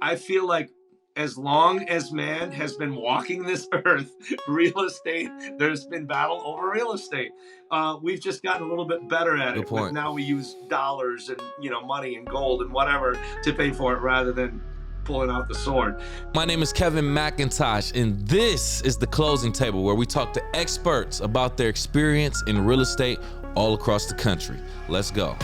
I feel like as long as man has been walking this earth, real estate, there's been battle over real estate. We've just gotten a little bit better at Good it. With point. now we use dollars and money and gold and whatever to pay for it rather than pulling out the sword. My name is Kevin McIntosh, and this is the Closing Table, where we talk to experts about their experience in real estate all across the country. Let's go.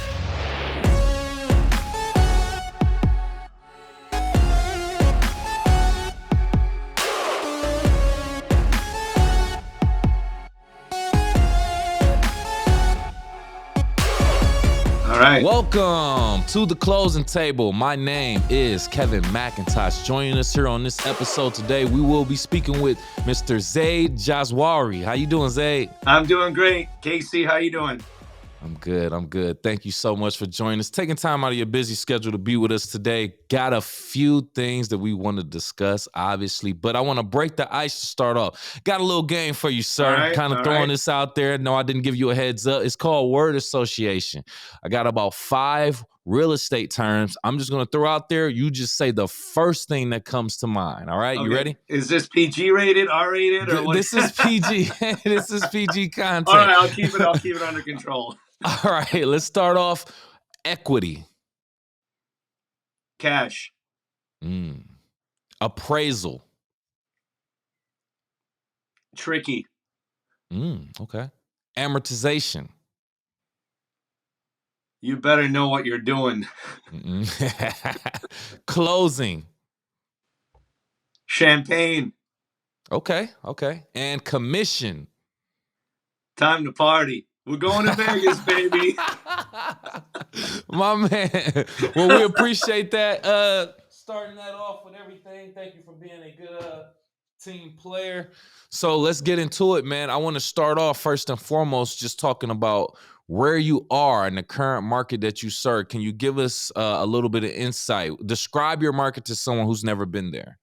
All right. Welcome to the Closing Table. My name is Kevin McIntosh. Joining us here on this episode today, we will be speaking with Mr. Zaid Jazwari. How you doing, Zaid? I'm doing great. Casey, how you doing? I'm good. Thank you so much for joining us, taking time out of your busy schedule to be with us today. Got a few things that we want to discuss, obviously, but I want to break the ice to start off. Got a little game for you, sir. All right, Kind of all throwing right. this out there. No, I didn't give you a heads up. It's called word association. I got about 5 real estate terms. I'm just going to throw out there. You just say the first thing that comes to mind. All right, Okay. You ready? Is this PG rated, R rated, or what? This is PG. This is PG content. All right, I'll keep it under control. All right, let's start off. Equity. Cash. Appraisal. Tricky. Okay. Amortization. You better know what you're doing. Closing. Champagne. Okay. And commission. Time to party. We're going to Vegas, baby. My man. Well, we appreciate that. Starting that off with everything. Thank you for being a good team player. So let's get into it, man. I want to start off first and foremost just talking about where you are in the current market that you serve. Can you give us a little bit of insight? Describe your market to someone who's never been there.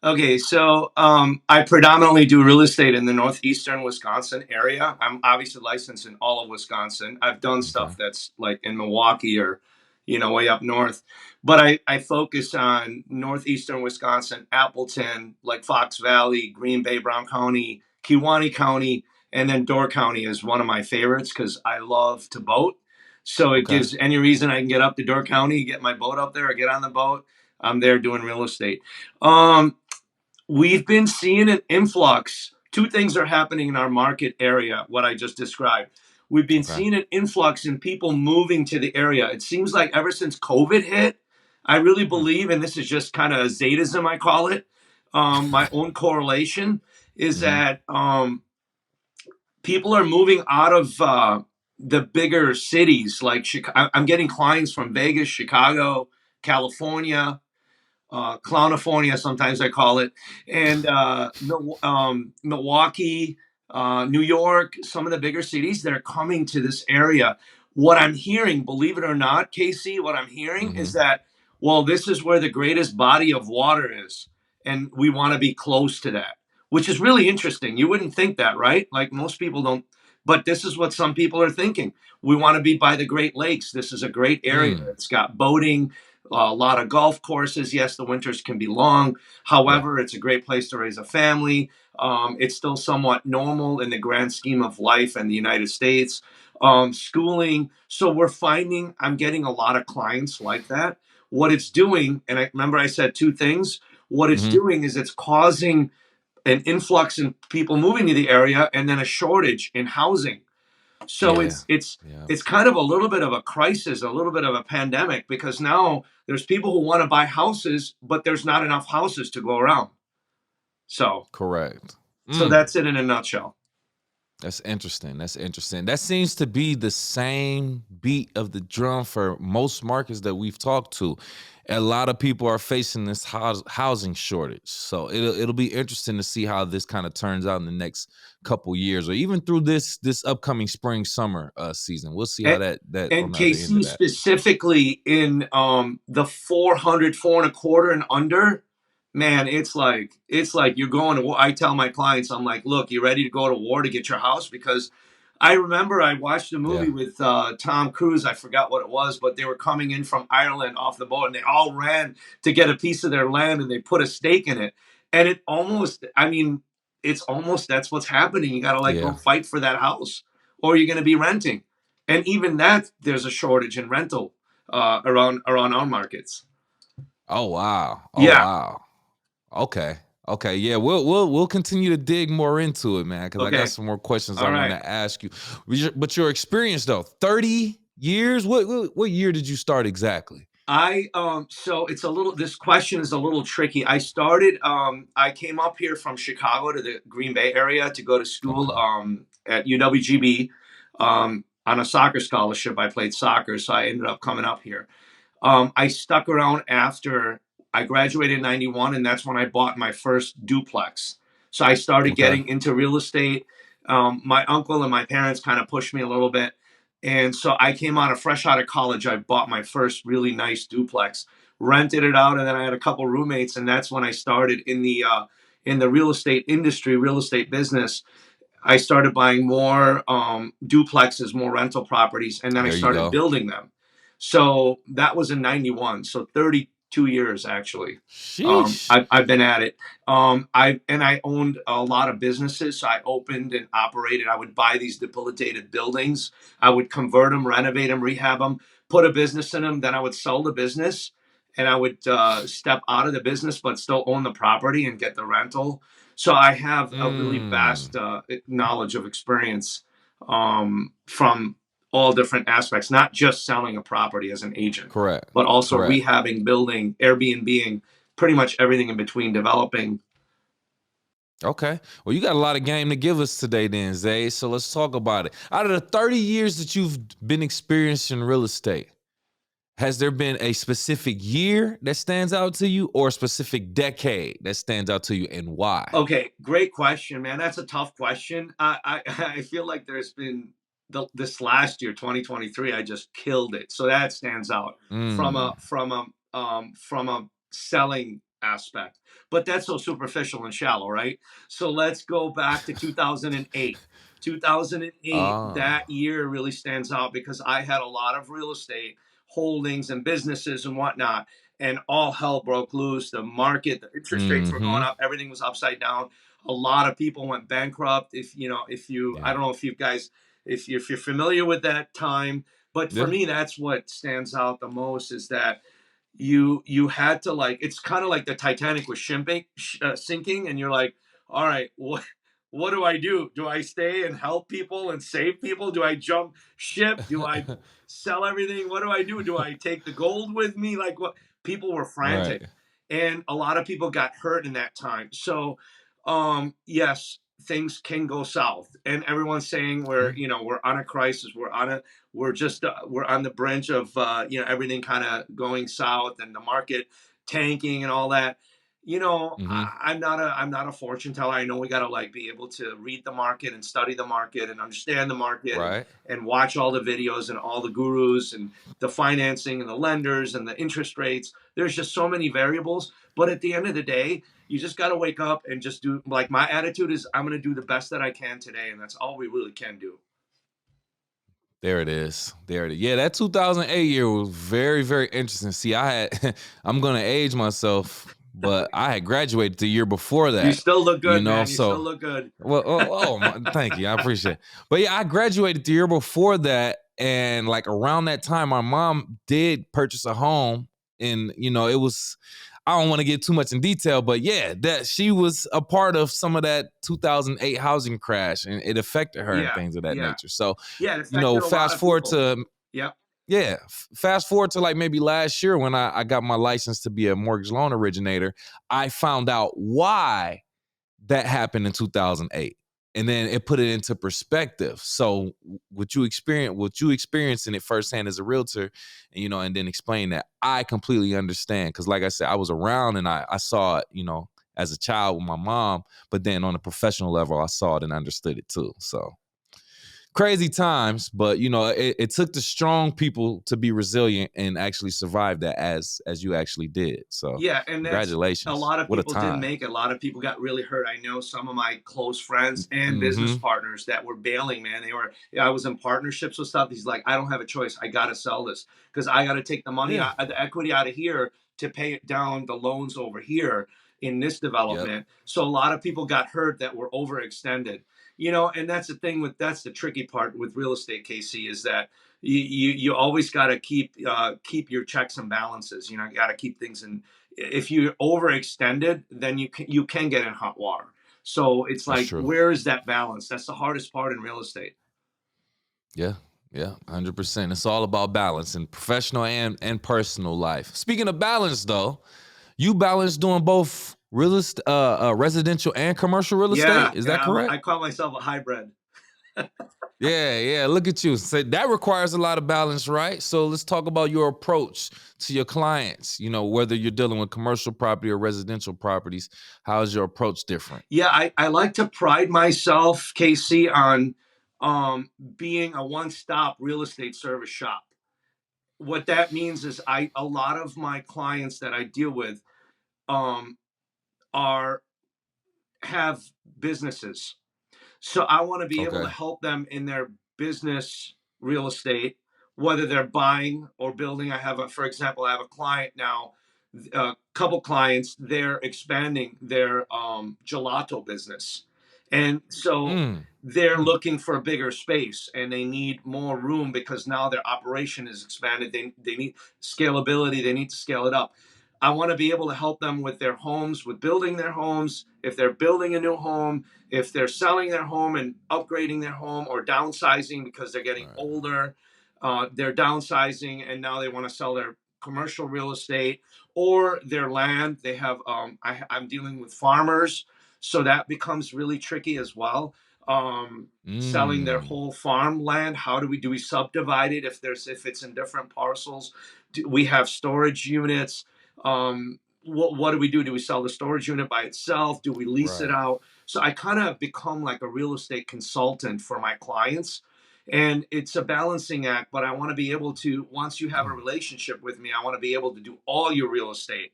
Okay, so I predominantly do real estate in the northeastern Wisconsin area. I'm obviously licensed in all of Wisconsin. I've done stuff that's like in Milwaukee or, way up north. But I focus on northeastern Wisconsin, Appleton, like Fox Valley, Green Bay, Brown County, Kewaunee County, and then Door County is one of my favorites because I love to boat. So it gives any reason I can get up to Door County, get my boat up there, or get on the boat. I'm there doing real estate. We've been seeing an influx. 2 things are happening in our market area, what I just described. We've been seeing an influx in people moving to the area. It seems like ever since COVID hit, I really believe, and this is just kind of a Zaidism, I call it, my own correlation, is that people are moving out of the bigger cities. Like I'm getting clients from Vegas, Chicago, California, Clownifornia, sometimes I call it, and Milwaukee, New York, some of the bigger cities that are coming to this area. What I'm hearing, believe it or not, Casey, what I'm hearing is that, well, this is where the greatest body of water is, and we want to be close to that, which is really interesting. You wouldn't think that, right? Like most people don't, but this is what some people are thinking. We want to be by the Great Lakes. This is a great area. It's got boating, a lot of golf courses. Yes, the winters can be long. However, it's a great place to raise a family. It's still somewhat normal in the grand scheme of life in the United States. Schooling. So I'm getting a lot of clients like that. What it's doing, and I remember I said 2 things. What it's doing is it's causing an influx in people moving to the area and then a shortage in housing. So it's kind of a little bit of a crisis, a little bit of a pandemic, because now there's people who want to buy houses, but there's not enough houses to go around. So correct. So that's it in a nutshell. That's interesting. That seems to be the same beat of the drum for most markets that we've talked to. A lot of people are facing this housing shortage. So it'll be interesting to see how this kind of turns out in the next couple years, or even through this upcoming spring summer season. We'll see how that and KC specifically in the 400, 4.25 and under. Man, it's like you're going to war. I tell my clients, I'm like, look, you ready to go to war to get your house? Because I remember I watched a movie Yeah. with Tom Cruise. I forgot what it was, but they were coming in from Ireland off the boat, and they all ran to get a piece of their land, and they put a stake in it. And it almost, I mean, it's almost that's what's happening. You got to like go Yeah. fight for that house, or you're going to be renting. And even that, there's a shortage in rental around our markets. Oh wow. Oh Yeah. wow. Okay. Okay. Yeah, we'll continue to dig more into it, man, because I got Okay. some more questions I All want right. to ask you. But your experience though, 30 years? What year did you start exactly? So it's a little this question is a little tricky. I came up here from Chicago to the Green Bay area to go to school Okay. at UWGB on a soccer scholarship. I played soccer, so I ended up coming up here. I stuck around after I graduated in 91, and that's when I bought my first duplex. So I started Okay. getting into real estate. My uncle and my parents kind of pushed me a little bit. And so I came out of fresh out of college. I bought my first really nice duplex, rented it out, and then I had a couple roommates, and that's when I started in the real estate industry, real estate business. I started buying more duplexes, more rental properties, and then I There you started go. building them. So that was in 91. So 32 years actually. Sheesh. I've been at it. I owned a lot of businesses. So I opened and operated. I would buy these debilitated buildings. I would convert them, renovate them, rehab them, put a business in them. Then I would sell the business, and I would step out of the business, but still own the property and get the rental. So I have a really vast Mm, knowledge of experience from all different aspects, not just selling a property as an agent, correct. but also Correct. rehabbing, building, Airbnb, pretty much everything in between, developing. Okay. Well, you got a lot of game to give us today, then, Zay. So let's talk about it. Out of the 30 years that you've been experienced in real estate, has there been a specific year that stands out to you or a specific decade that stands out to you and why? Okay, great question, man. That's a tough question. I feel like there's been this last year, 2023, I just killed it. So that stands out Mm, from a selling aspect. But that's so superficial and shallow, right? So let's go back to 2008. 2008, ah, that year really stands out because I had a lot of real estate holdings and businesses and whatnot, and all hell broke loose. The market, the interest rates were going mm-hmm. up, everything was upside down. A lot of people went bankrupt. I Yeah. don't know if you guys, if you're familiar with that time, but for Yeah. me, that's what stands out the most is that you had to like it's kind of like the Titanic was sinking, and you're like, all right, what do I do? Do I stay and help people and save people? Do I jump ship? Do I sell everything? What do I do? Do I take the gold with me? Like what? People were Right. frantic, and a lot of people got hurt in that time. So, yes, things can go south, and everyone's saying Yeah. we're on a crisis. We're on the brink of everything kind of going south and the market tanking and all that. Mm-hmm. I'm not a fortune teller. I know we got to like be able to read the market and study the market and understand the market Right. and watch all the videos and all the gurus and the financing and the lenders and the interest rates. There's just so many variables, but at the end of the day, you just got to wake up and just do, like, my attitude is I'm going to do the best that I can today, and that's all we really can do. There it is. There it is. Yeah, that 2008 year was very, very interesting. See, I had, I'm going to age myself, but I had graduated the year before You that, still look good, man. You still so, look good. well, thank you. I appreciate it. But yeah, I graduated the year before that. And like around that time, my mom did purchase a home. And, it was, I don't want to get too much in detail, but yeah, that she was a part of some of that 2008 housing crash and it affected her and Yeah, things of that yeah, nature. So, yeah. It affected a lot fast of forward people. to Yep. yeah, fast forward to like maybe last year when I got my license to be a mortgage loan originator, I found out why that happened in 2008. And then it put it into perspective. So what you experiencing it firsthand as a realtor, and and then explain that I completely understand. Cause like I said, I was around and I saw it, as a child with my mom, but then on a professional level, I saw it and understood it too. So crazy times, but you know, it took the strong people to be resilient and actually survive that as you actually did. So Yeah, and that's a congratulations. lot of What a people didn't time. make it. A lot of people got really hurt. I know some of my close friends and business Mm-hmm. partners that were bailing, man. I was in partnerships with stuff. He's like, I don't have a choice. I got to sell this because I got to take the money, Yeah. out, the equity out of here to pay it down the loans over here in this Yep. development. So a lot of people got hurt that were overextended. And that's the thing that's the tricky part with real estate, Casey, is that you always got to keep your checks and balances. You got to keep things in. If you overextended, then you can get in hot water. So it's That's like, true. where is that balance? That's the hardest part in real estate. Yeah. Yeah, 100%. It's all about balance in professional and personal life. Speaking of balance, though, you balance doing both residential and commercial real estate. Yeah, Is that yeah. correct? I call myself a hybrid. Yeah, yeah. Look at you. So that requires a lot of balance, right? So let's talk about your approach to your clients. You know, whether you're dealing with commercial property or residential properties, how is your approach different? Yeah, I like to pride myself, KC, on being a one-stop real estate service shop. What that means is a lot of my clients that I deal with um, are have businesses. So I want to be able to Okay. help them in their business real estate, whether they're buying or building. For example, I have a client now, a couple clients, they're expanding their gelato business. And so Mm. they're looking for a bigger space and they need more room because now their operation is expanded. They need scalability, they need to scale it up. I want to be able to help them with their homes, with building their homes. If they're building a new home, if they're selling their home and upgrading their home, or downsizing because they're getting Right. older, they're downsizing and now they want to sell their commercial real estate or their land. They have, I'm dealing with farmers, so that becomes really tricky as well. Selling their Mm. whole farmland. How do we subdivide it if it's in different parcels? Do we have storage units? What do we do? Do we sell the storage unit by itself? Do we lease it Right. out? So I kind of become like a real estate consultant for my clients. And it's a balancing act, but I want to be able to, once you have a Mm. relationship with me, I want to be able to do all your real estate.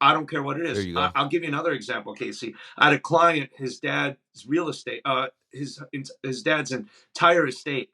I don't care what it There is. you go. I'll give you another example, Casey. I had a client, his dad's real estate, his dad's entire estate.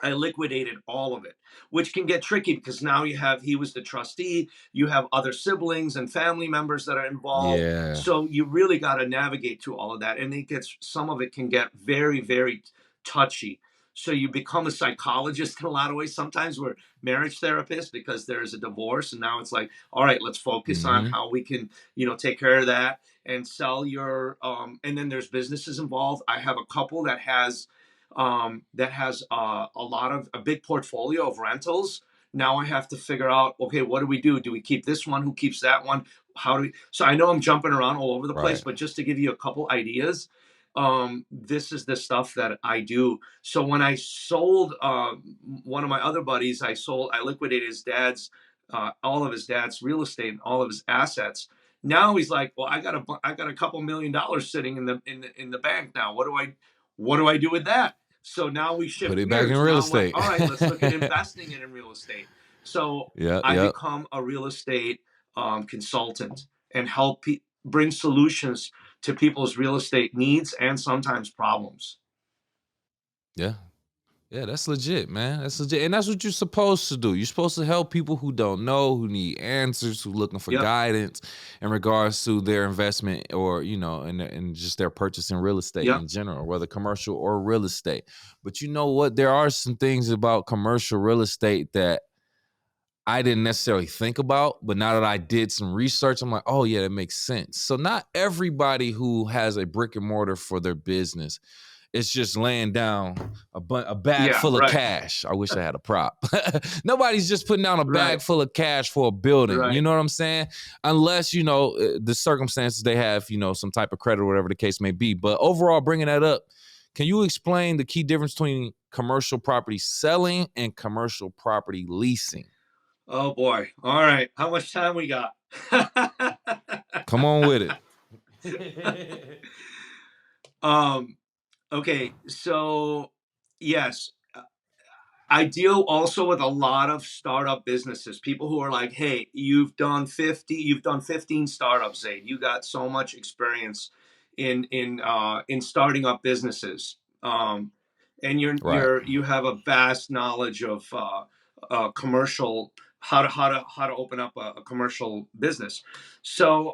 I liquidated all of it, which can get tricky because now he was the trustee, you have other siblings and family members that are involved. Yeah. So you really got to navigate through all of that. And some of it can get very, very touchy. So you become a psychologist in a lot of ways. Sometimes we're marriage therapists because there's a divorce. And now it's like, all right, let's focus on Mm-hmm. how we can, take care of that and sell and then there's businesses involved. I have a couple that has a big portfolio of rentals. Now I have to figure out, okay, what do we do? Do we keep this one? Who keeps that one? How do we? So I know I'm jumping around all over the place, Right. but just to give you a couple ideas, this is the stuff that I do. So when I sold one of my other buddies, I liquidated all of his dad's real estate and all of his assets. Now he's like, well, I got a couple $1 million sitting in the bank now. What do I do with that? So now we Put shift it back in gears. real Now I'm like, estate. all right, let's look at investing in real estate. So Yep. I Yep. become a real estate consultant and bring solutions to people's real estate needs and sometimes problems. Yeah. Yeah, that's legit, man. That's legit. And that's what you're supposed to do. You're supposed to help people who don't know, who need answers, who looking for Yep. guidance in regards to their investment or, and just their purchase in real estate Yep. in general, whether commercial or real estate. But you know what? There are some things about commercial real estate that I didn't necessarily think about, but now that I did some research, I'm like, oh yeah, that makes sense. So not everybody who has a brick and mortar for their business, it's just laying down a bag Yeah. full of Right. cash. I wish I had a prop. Nobody's just putting down a Right. bag full of cash for a building. You Right. know what I'm saying? Unless, the circumstances they have, some type of credit or whatever the case may be. But overall, bringing that up, can you explain the key difference between commercial property selling and commercial property leasing? Oh boy. All right. How much time we got? Come on with it. um. Okay. So Yes. I deal also with a lot of startup businesses, people who are like, "Hey, you've done 15 startups, Zaid. You got so much experience in starting up businesses, and Right. you have a vast knowledge of commercial how to open up a commercial business." So,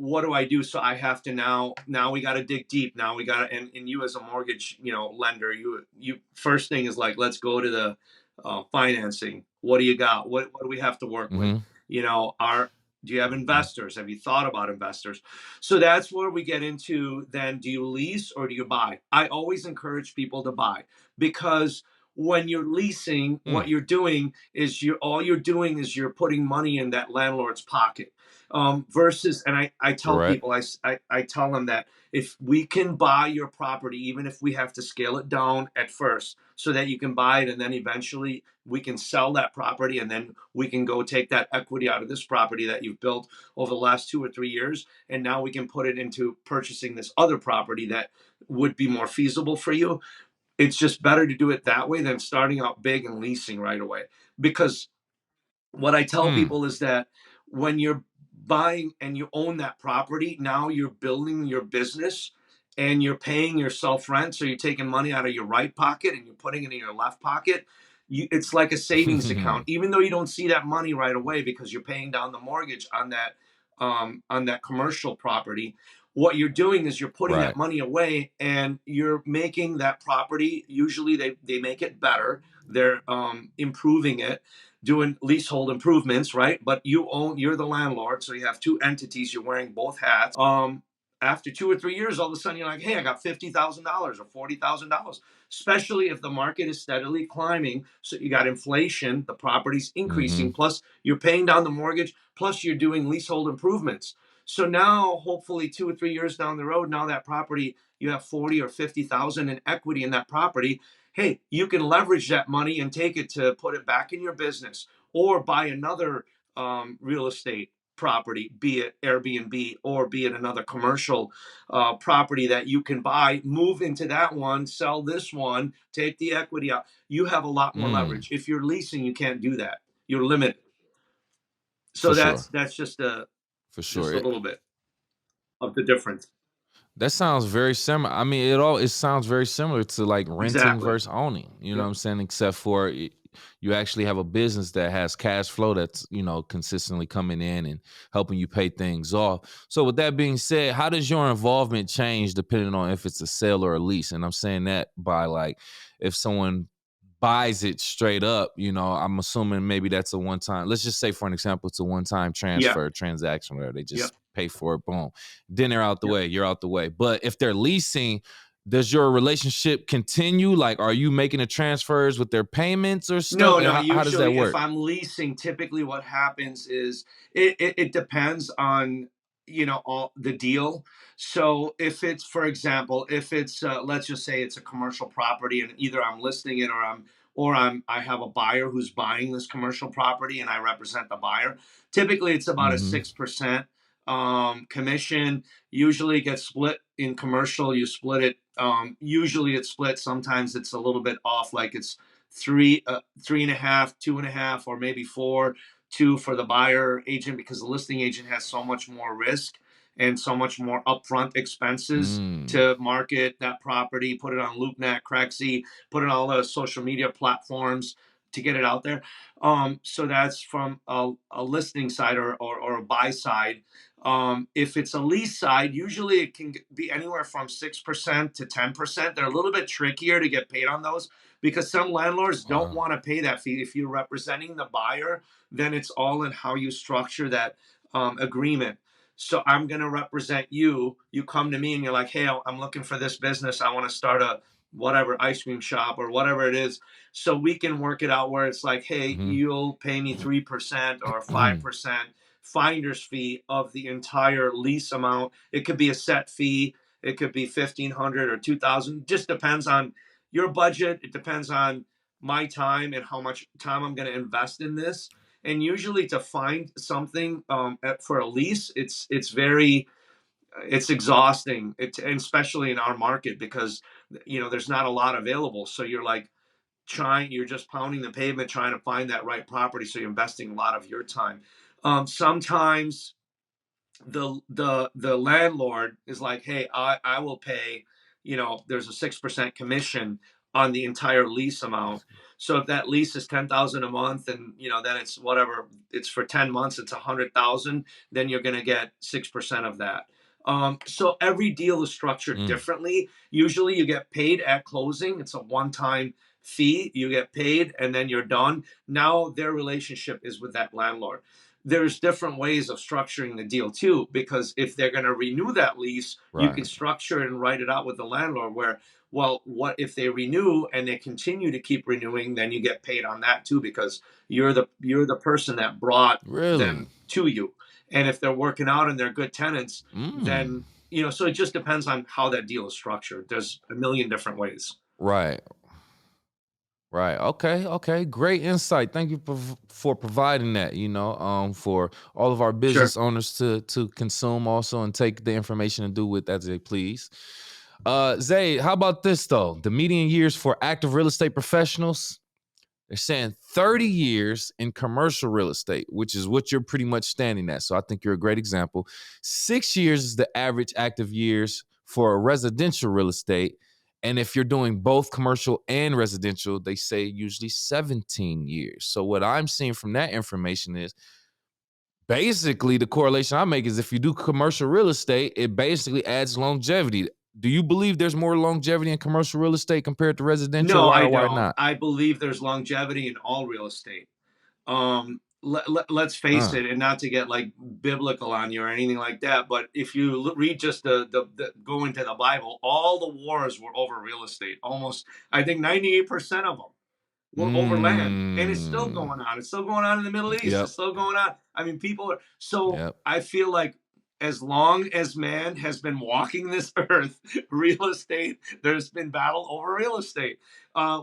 what do I do? So I have to now we got to dig deep. Now we got to and you as a mortgage lender, you first thing is like, let's go to the financing. What do you got? What do we have to work with? Mm-hmm. Are do you have investors? Have you thought about investors? So that's where we get into then, do you lease or do you buy? I always encourage people to buy, because when you're leasing, what Mm. you're doing is you're doing is you're putting money in that landlord's pocket. Versus, and I tell Correct. people, I tell them that if we can buy your property, even if we have to scale it down at first so that you can buy it, and then eventually we can sell that property, and then we can go take that equity out of this property that you've built over the last 2 or 3 years, and now we can put it into purchasing this other property that would be more feasible for you. It's just better to do it that way than starting out big and leasing right away. Because what I tell Mm. people is that when you're buying and you own that property, now you're building your business and you're paying yourself rent. So you're taking money out of your right pocket and you're putting it in your left pocket. It's like a savings account, even though you don't see that money right away because you're paying down the mortgage on that commercial property. What you're doing is you're putting that Right. money away and you're making that property. Usually they make it better. They're improving it, doing leasehold improvements, right? But you're the landlord, so you have two entities. You're wearing both hats. After 2 or 3 years, all of a sudden you're like, hey, I got $50,000 or $40,000. Especially if the market is steadily climbing, so you got inflation, the property's Mm-hmm. increasing, plus you're paying down the mortgage, plus you're doing leasehold improvements. So now, hopefully, 2 or 3 years down the road, now that property you have 40 or 50,000 in equity in that property. Hey, you can leverage that money and take it to put it back in your business or buy another real estate property, be it Airbnb or be it another commercial property that you can buy, move into that one, sell this one, take the equity out. You have a lot more Mm. leverage. If you're leasing, you can't do that. You're limited. For So sure. that's For sure. just a little bit of the difference. That sounds very similar. I mean, it sounds very similar to like renting Exactly. versus owning. You know what Yep. I'm saying? Except for you actually have a business that has cash flow that's consistently coming in and helping you pay things off. So with that being said, how does your involvement change depending on if it's a sale or a lease? And I'm saying that by like if someone buys it straight up, I'm assuming maybe that's a one time. Let's just say for an example, it's a one time Yeah. transfer transaction where they Yep. just pay for it, boom. Then they're out the Yep. way, you're out the way. But if they're leasing, does your relationship continue? Like, are you making the transfers with their payments or stuff? No, no. How does that Usually, if work? I'm leasing, typically what happens is it depends on all the deal. So if it's, for example, if it's let's just say it's a commercial property, and either I'm listing it I have a buyer who's buying this commercial property, and I represent the buyer. Typically, it's about a Mm-hmm. 6% commission. Usually, it gets split in commercial. You split it. Usually, it's split. Sometimes it's a little bit off, like it's three and a half, 2.5, or maybe four, two for the buyer agent, because the listing agent has so much more risk and so much more upfront expenses Mm. to market that property, put it on LoopNet, Craigslist, put it on all the social media platforms to get it out there. So that's from a listing side or a buy side. If it's a lease side, usually it can be anywhere from 6% to 10%. They're a little bit trickier to get paid on those because some landlords don't Uh, want to pay that fee. If you're representing the buyer, then it's all in how you structure that agreement. So I'm going to represent you. You come to me and you're like, hey, I'm looking for this business. I want to start a whatever ice cream shop or whatever it is. So we can work it out where it's like, hey, mhm. you'll pay me 3% or 5% finder's fee of the entire lease amount. It could be a set fee. It could be 1,500 or 2,000. Just depends on your budget. It depends on my time and how much time I'm going to invest in this. And usually, to find something for a lease, it's very it's exhausting. And especially in our market because there's not a lot available. So you're like you're just pounding the pavement trying to find that right property. So you're investing a lot of your time. Sometimes the landlord is like, hey, I will pay, there's a 6% commission on the entire lease amount. So if that lease is 10,000 a month, and then it's whatever, it's for 10 months, it's 100,000, then you're going to get 6% of that. So every deal is structured differently. Usually you get paid at closing. It's a one-time fee. You get paid and then you're done. Now their relationship is with that landlord. There's different ways of structuring the deal too, because if they're going to renew that lease, you can Right. structure it and write it out with the landlord where, well, what if they renew and they continue to keep renewing, then you get paid on that too, because you're the person that brought Really? them to you. And if they're working out and they're good tenants, Mm. then so it just depends on how that deal is structured. There's a million different ways. Right. Right. Okay. Okay. Great insight. Thank you for providing that. For all of our Sure. business owners to consume also and take the information and do with as they please. Zaid, how about this though? The median years for active real estate professionals, they're saying 30 years in commercial real estate, which is what you're pretty much standing at. So I think you're a great example. 6 years is the average active years for residential real estate. And if you're doing both commercial and residential, they say usually 17 years. So what I'm seeing from that information is basically the correlation I make is if you do commercial real estate, it basically adds longevity. Do you believe there's more longevity in commercial real estate compared to residential? No, Why I or why don't. not? I believe there's longevity in all real estate. Let's face Uh, it, and not to get like biblical on you or anything like that, but if you read just the go into the Bible, all the wars were over real estate. Almost, I think 98% of them were over land, and it's still mm, going on. It's still going on in the Middle East. It's yep, still going on. I mean, people are so. yep. I feel like as long as man has been walking this earth, real estate, there's been battle over real estate.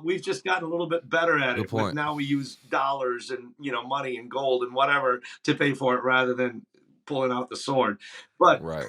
We've just gotten a little bit better at Good it. With point. now we use dollars and money and gold and whatever to pay for it rather than pulling out the sword. But Right.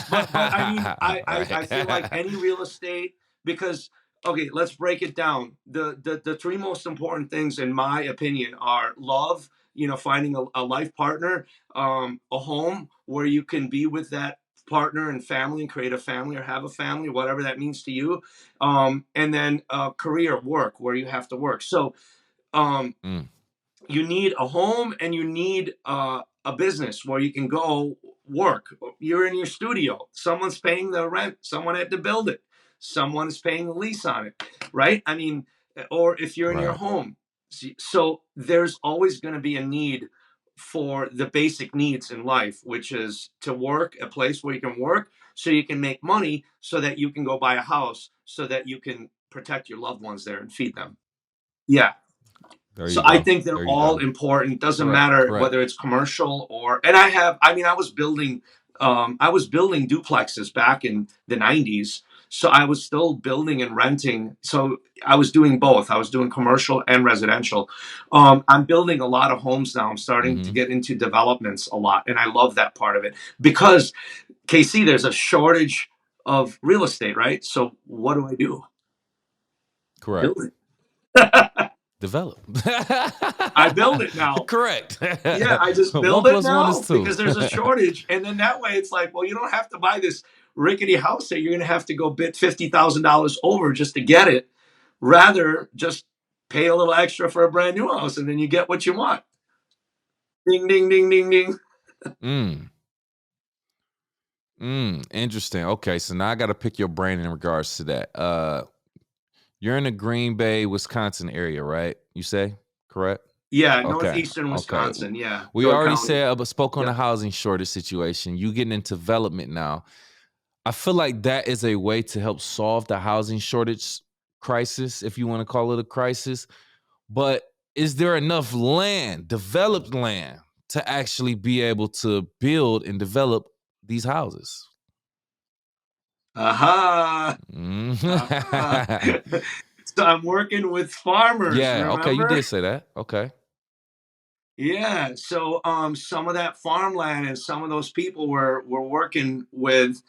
but I mean, I feel like Right. any real estate, because okay, let's break it down. The three most important things in my opinion are love, finding a life partner, a home where you can be with that partner and family and create a family or have a family, whatever that means to you, and then career, work, where you have to work. So um, Mm, you need a home and you need a business where you can go work. You're in your studio. Someone's paying the rent. Someone had to build it. Someone's paying the lease on it, right? I mean, or if you're in your right. home. So there's always going to be a need for the basic needs in life, which is to work, a place where you can work so you can make money so that you can go buy a house so that you can protect your loved ones there and feed them. Yeah. There So you I go. think they're There you all go. important. Doesn't Correct. matter Correct. whether it's commercial or, and I mean, I was building duplexes back in the 90s. So I was still building and renting. So I was doing both. I was doing commercial and residential. I'm building a lot of homes now. I'm starting to Mm-hmm. get into developments a lot. And I love that part of it because KC, there's a shortage of real estate, right? So what do I do? Correct. Build it. Develop. I build it now. Correct. Yeah, I just One build it plus one is now two. because there's a shortage. And then that way it's like, well, you don't have to buy this rickety house that you're going to have to go bid $50,000 over just to get it. Rather, just pay a little extra for a brand new house and then you get what you want. Ding, ding, ding, ding, ding. Mm. Interesting. Okay, so now I got to pick your brain in regards to that. You're in the Green Bay, Wisconsin area, right? You say correct? Yeah, Okay. northeastern Okay. Wisconsin. Yeah, We Door already County. said about spoke on the Yep. housing shortage situation. You getting into development now. I feel like that is a way to help solve the housing shortage crisis, if you want to call it a crisis. But is there enough land, developed land, to actually be able to build and develop these houses? Aha. Mm. Aha. So I'm working with farmers, Yeah, okay, you did remember? say that. Okay. Yeah. So some of that farmland and some of those people we're working with,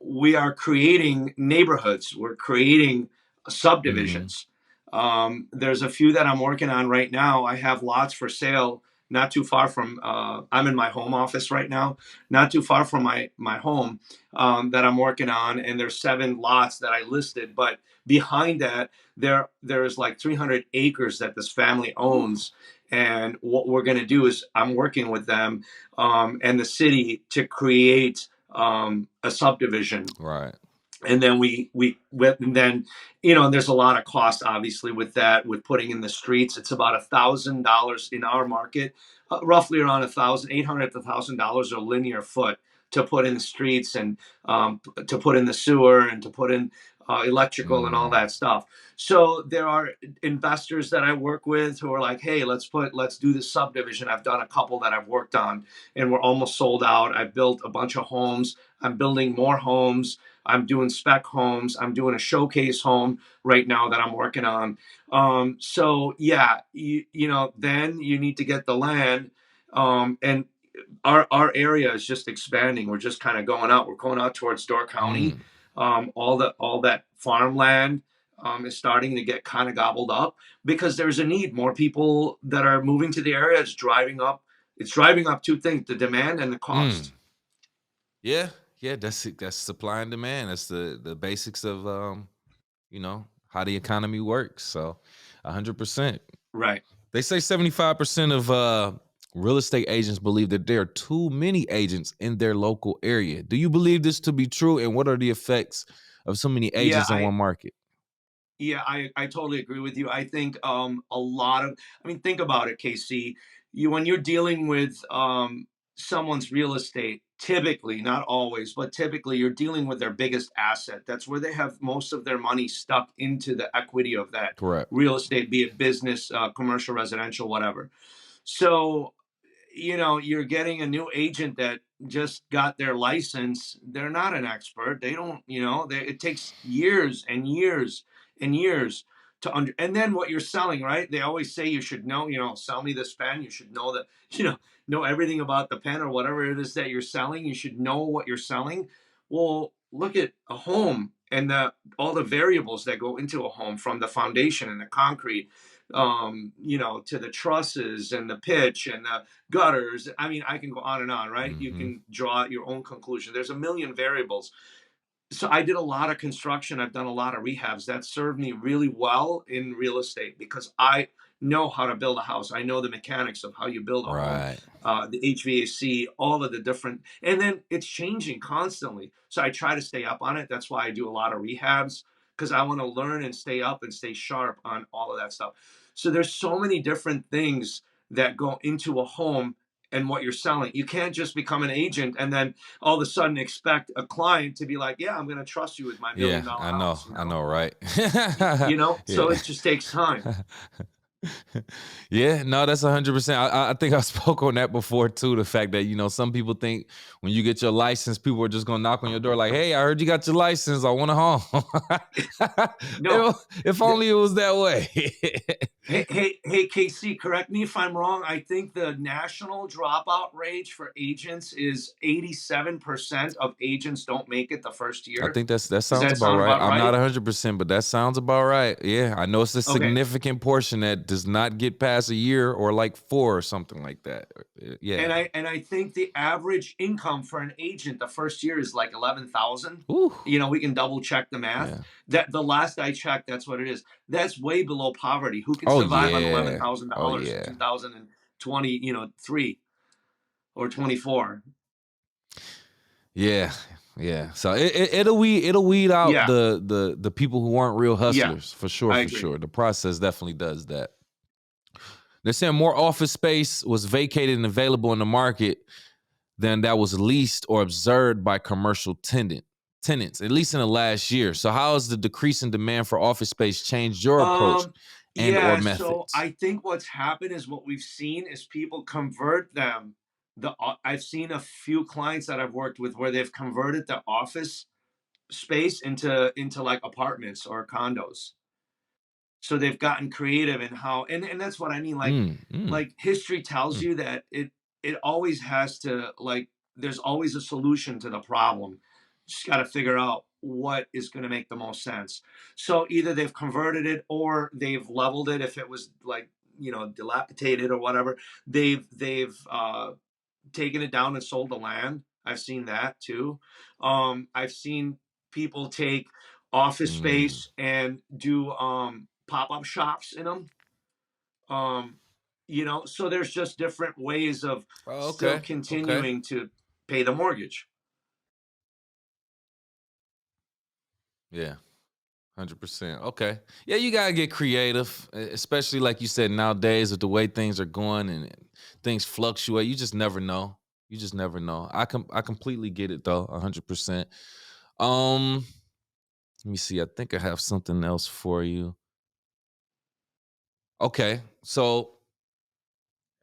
we are creating neighborhoods. We're creating Mm-hmm. subdivisions. There's a few that I'm working on right now. I have lots for sale, not too far from. I'm in my home office right now, not too far from my home, that I'm working on, and there's 7 lots that I listed. But behind that, there's like 300 acres that this family Whew. owns. And what we're going to do is I'm working with them, and the city to create a subdivision. Right. And then we and then, and there's a lot of cost obviously with that, with putting in the streets. It's about $1,000 in our market, roughly around 1,800 to $1,000 a linear foot to put in the streets, and to put in the sewer, and to put in electrical and all Mm, that stuff. So there are investors that I work with who are like, hey, let's do this subdivision. I've done a couple that I've worked on, and we're almost sold out. I've built a bunch of homes. I'm building more homes. I'm doing spec homes. I'm doing a showcase home right now that I'm working on. So yeah, then you need to get the land. And our area is just expanding. We're just kind of going out. We're going out towards Door County. mm, All that farmland is starting to get kind of gobbled up because there's a need. More people that are moving to the area. It's driving up. It's driving up two things: the demand and the mm. cost. Yeah, yeah, that's it. That's supply and demand. That's the basics of how the economy works. So 100%. Right. They say 75% of real estate agents believe that there are too many agents in their local area. Do you believe this to be true? And what are the effects of so many Yeah, agents in one market? I totally agree with you. I think a lot of, I mean, think about it, KC. When you're dealing with someone's real estate, typically, not always, but typically, you're dealing with their biggest asset. That's where they have most of their money stuck into the equity of that Correct. real estate, be it business, commercial, residential, whatever. So you're getting a new agent that just got their license. They're not an expert. They don't, it takes years and years and years to and then what you're selling, right? They always say you should know, sell me this pen. You should know that, know everything about the pen or whatever it is that you're selling. You should know what you're selling. Well, look at a home and all the variables that go into a home, from the foundation and the concrete, to the trusses and the pitch and the gutters. I mean, I can go on and on, right? You Hmm. can draw your own conclusion. There's a million variables. So I did a lot of construction. I've done a lot of rehabs. That served me really well in real estate because I know how to build a house. I know the mechanics of how you build a home, Right. the HVAC, all of the different, and then it's changing constantly. So I try to stay up on it. That's why I do a lot of rehabs, because I want to learn and stay up and stay sharp on all of that stuff. So there's so many different things that go into a home and what you're selling. You can't just become an agent and then all of a sudden expect a client to be like, yeah, I'm going to trust you with my Yeah, $1 million I know. house, I know, right? so Yeah. it just takes time. Yeah, no, that's 100%. I think I spoke on that before too. The fact that some people think when you get your license, people are just gonna knock on your door like, "Hey, I heard you got your license. I want a home." No. If only it was that way. Hey, KC, correct me if I'm wrong. I think the national dropout rate for agents is 87% of agents don't make it the first I year. think that Does sounds that about sound right. about I'm not right? 100%, but that sounds about right. Yeah, I know it's a Okay. significant portion that does not get past a year or like 4 or something like that. Yeah. And I think the average income for an agent the first year is like 11,000. Ooh. We can double check the math. Yeah. That the last I checked, that's what it is. That's way below poverty. Who can Oh survive on eleven yeah. thousand Oh dollars in yeah. 2020, 3 or 24? Yeah, yeah. So it'll weed out Yeah, the people who aren't real yeah, hustlers for sure, I for agree. sure. The process definitely does that. They're saying more office space was vacated and available in the market than that was leased or observed by commercial tenants, at least in the last year. So how has the decrease in demand for office space changed your approach Um, and or yeah, so methods? I think what's happened is what we've seen is people convert them. I've seen a few clients that I've worked with where they've converted the office space into like apartments or condos. So they've gotten creative in how, and that's what I mean. Mm, mm, Like history tells mm, you that it always has to, like, there's always a solution to the problem. Just got to figure out what is going to make the most sense. So either they've converted it or they've leveled it if it was like, dilapidated or whatever. They've taken it down and sold the land. I've seen that too. I've seen people take office mm. space and do pop-up shops in them. Um, so there's just different ways of Oh, still okay, okay. continuing to pay the mortgage. Yeah. 100%. Okay. Yeah, you gotta get creative, especially like you said nowadays with the way things are going and things fluctuate. You just never know. You just never know. I completely get it though, 100%. Um, Let me see. I think I have something else for you. Okay, so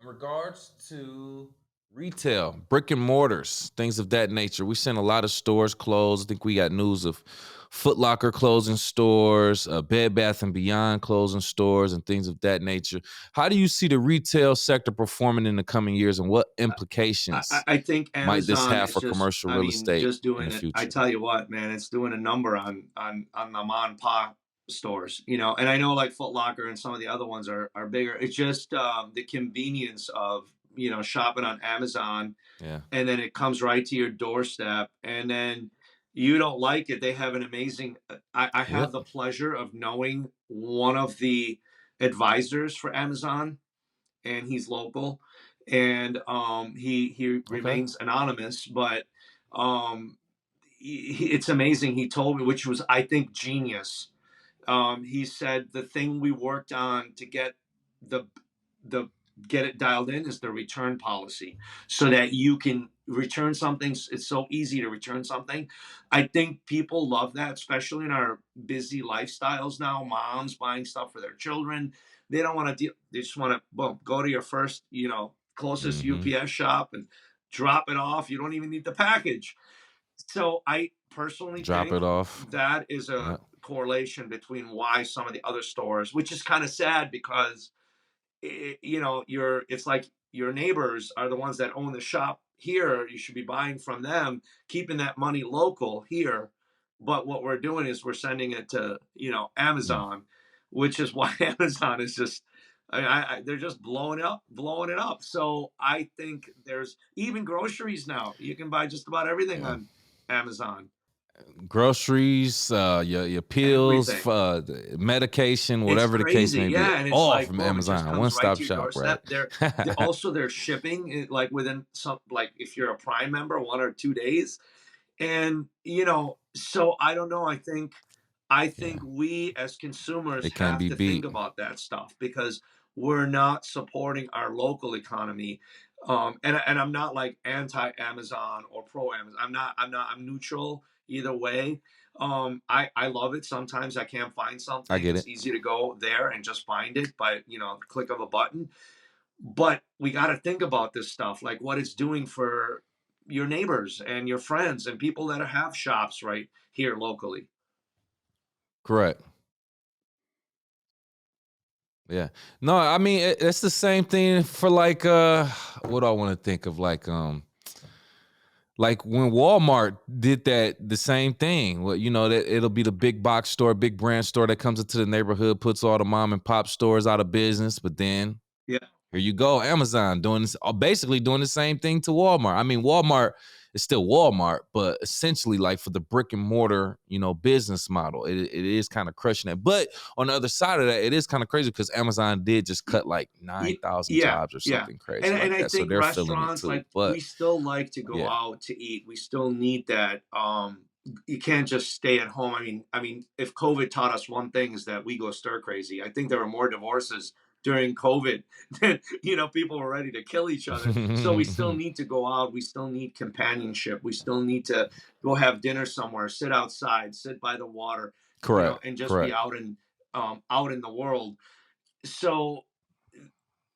in regards to retail, brick and mortars, things of that nature, we seen a lot of stores close. I think we got news of Foot Locker closing stores, Bed Bath and Beyond closing stores, and things of that nature. How do you see the retail sector performing in the coming years, and what I, implications I think might this Amazon have is for just, commercial I real mean, estate just in the doing it. I future? tell you what, man, it's doing a number on the mom and pop stores, and I know like Foot Locker and some of the other ones are bigger. It's just the convenience of, shopping on Amazon, Yeah. and then it comes right to your doorstep, and then you don't like it. They have an amazing, I have Yep. the pleasure of knowing one of the advisors for Amazon, and he's local, and he Okay. remains anonymous, but um, it's amazing. He told me, which was, I think, genius. He said the thing we worked on to the the get it dialed in is the return policy, so that you can return something. It's so easy to return something. I think people love that, especially in our busy lifestyles now. Moms buying stuff for their children, they don't want to deal. They just want to, boom, go to your first, closest Mm-hmm. UPS shop and drop it off. You don't even need the package. So I personally Drop think it off. that is a Yep. correlation between why some of the other stores, which is kind of sad because it's like your neighbors are the ones that own the shop here. You should be buying from them, keeping that money local here. But what we're doing is we're sending it to, Mm. Amazon, which is why Amazon is just, they're just blowing it up. So I think there's even groceries now. You can buy just about everything Yeah. on Amazon. Groceries, your pills, Everything. medication, It's whatever the case crazy, may be, yeah, and it's all like, from boom, it just Amazon. One comes right stop to your shop, right? doorstep. Also their shipping, like within some, like if you're a Prime member, 1 or 2 days, and so I don't know. I think Yeah, we as consumers it can't have be to think beat. about that stuff because we're not supporting our local economy. And I'm not like anti Amazon or pro Amazon. I'm neutral either way. I love it. Sometimes I can't find I something. get It's it. easy to go there and just find it by, click of a button. But we got to think about this stuff, like what it's doing for your neighbors and your friends and people that have shops right here locally. Correct. Yeah. No, I mean it's the same thing for like what do I want to think of like when Walmart did that, the same thing. Well, that it'll be the big box store, big brand store that comes into the neighborhood, puts all the mom and pop stores out of business. But then Yeah. here you go, Amazon doing this, basically doing the same thing to Walmart. I mean, Walmart is still Walmart, but essentially, like for the brick and mortar, business model, it is kind of crushing it. But on the other side of that, it is kind of crazy because Amazon did just cut like Ye 9,000 Yeah, jobs or yeah, something and crazy and like I that. So think they're feeling it restaurants, too. like, But we still like to go yeah, out to eat. We still need that, you can't just stay at home. I mean, if COVID taught us one thing is that we go stir crazy. I think there were more divorces during COVID than, people were ready to kill each other. So we still need to go out. We still need companionship. We still need to go have dinner somewhere, sit outside, sit by the water, correct, and just be correct. out in the world. So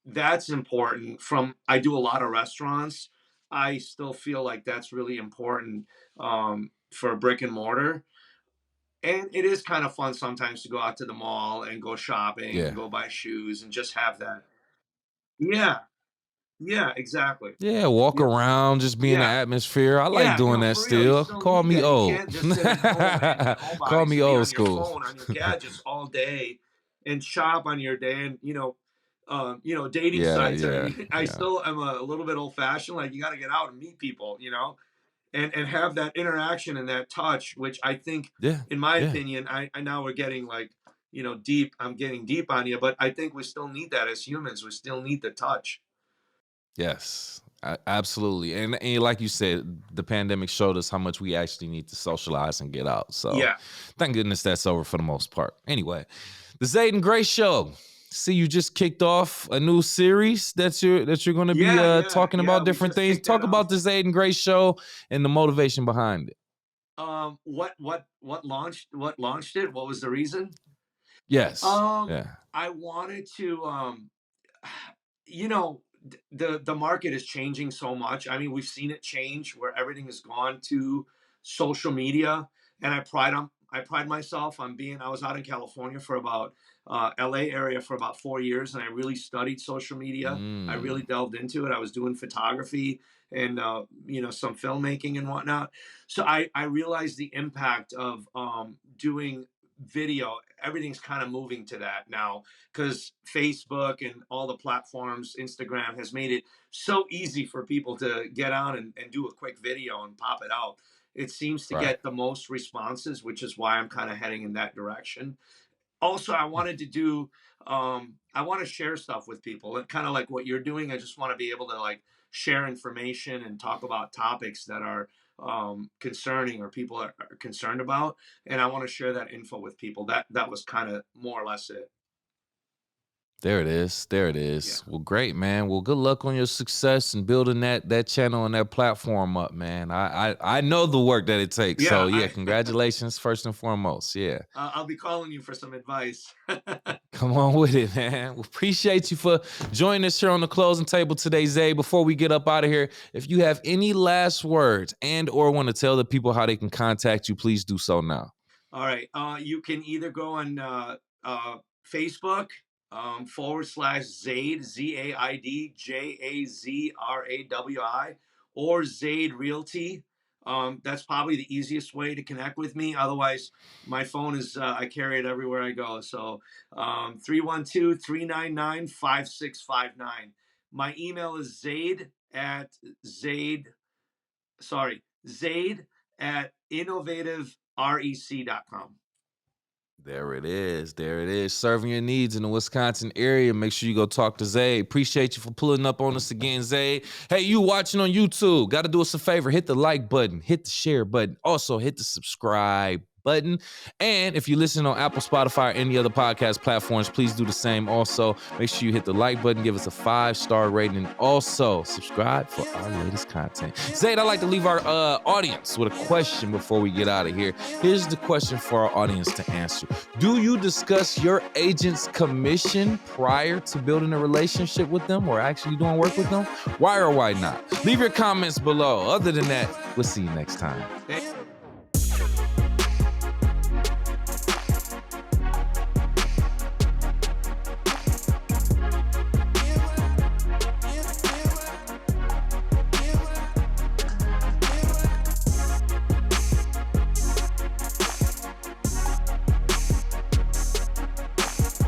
that's important. From I do a lot of restaurants. I still feel like that's really important, for brick and mortar. And it is kind of fun sometimes to go out to the mall and go shopping and Yeah. go buy shoes and just have that. Yeah, yeah, exactly. Yeah, walk Yeah, around, just be in the yeah, atmosphere. I like yeah. doing that For real, you still. still Call need me that. You old. can't just sit at home and be Call homebodies me and be old on your school. phone, on your gadgets all day, and shop on your day. And dating Yeah, sites are. yeah, I yeah. still am a little bit old fashioned. Like you got to get out and meet people. And have that interaction and that touch, which I think, Yeah, in my yeah. opinion, I now we're getting like, deep. I'm getting deep on you, but I think we still need that as humans. We still need the touch. Yes, absolutely. And like you said, the pandemic showed us how much we actually need to socialize and get out. So Yeah, thank goodness that's over for the most part. Anyway, the Zayd and Grace Show. See, you just kicked off a new series that you're going to be yeah, yeah, talking yeah. about We different just things. kicked that Talk about off. the Zayd and Grace Show and the motivation behind it. What launched it? What was the reason? Yes. Um, Yeah. I wanted to, you know, the market is changing so much. I mean, we've seen it change where everything has gone to social media, and I pride myself on being. I was out in California for about LA area for about 4 years, and I really studied social media. I really Mm, delved into it. I was doing photography and some filmmaking and whatnot. So I realized the impact of doing video. Everything's kind of moving to that now because Facebook and all the platforms, Instagram has made it so easy for people to get on and do a quick video and pop it out. It seems to right. get the most responses, which is why I'm kind of heading in that direction. Also, I wanted to do, I want to share stuff with people, kind of like what you're doing. I just want to be able to like share information and talk about topics that are concerning or people are concerned about, and I want to share that info with people. That was kind of more or less it. There it is. There it Yeah. is. Well, great, man. Well, good luck on your success and building that channel and that platform up, man. I know the work that it takes. Yeah, So yeah, I congratulations first and foremost. Yeah. I'll be calling you for some advice. Come on with it, man. We appreciate you for joining us here on the closing table today, Zay. Before we get up out of here, if you have any last words and or want to tell the people how they can contact you, please do so now. All right. You can either go on Facebook / Zaid, ZaidJazwari, or Zaid Realty. That's probably the easiest way to connect with me. Otherwise, my phone is, I carry it everywhere I go. So 312-399-5659. My email is Zaid at innovative.rec.com. There it is. There it is. Serving your needs in the Wisconsin area. Make sure you go talk to Zay. Appreciate you for pulling up on us again, Zay. Hey, you watching on YouTube, got to do us a favor. Hit the like button, hit the share button. Also, hit the subscribe button. And if you listen on Apple, Spotify, or any other podcast platforms, please do the same. Also, make sure you hit the like button, give us a 5-star rating, and also subscribe for our latest content. Zayd, I'd like to leave our audience with a question before we get out of here. Here's the question for our audience to answer. Do you discuss your agent's commission prior to building a relationship with them or actually doing work with them? Why or why not? Leave your comments below. Other than that, we'll see you next time.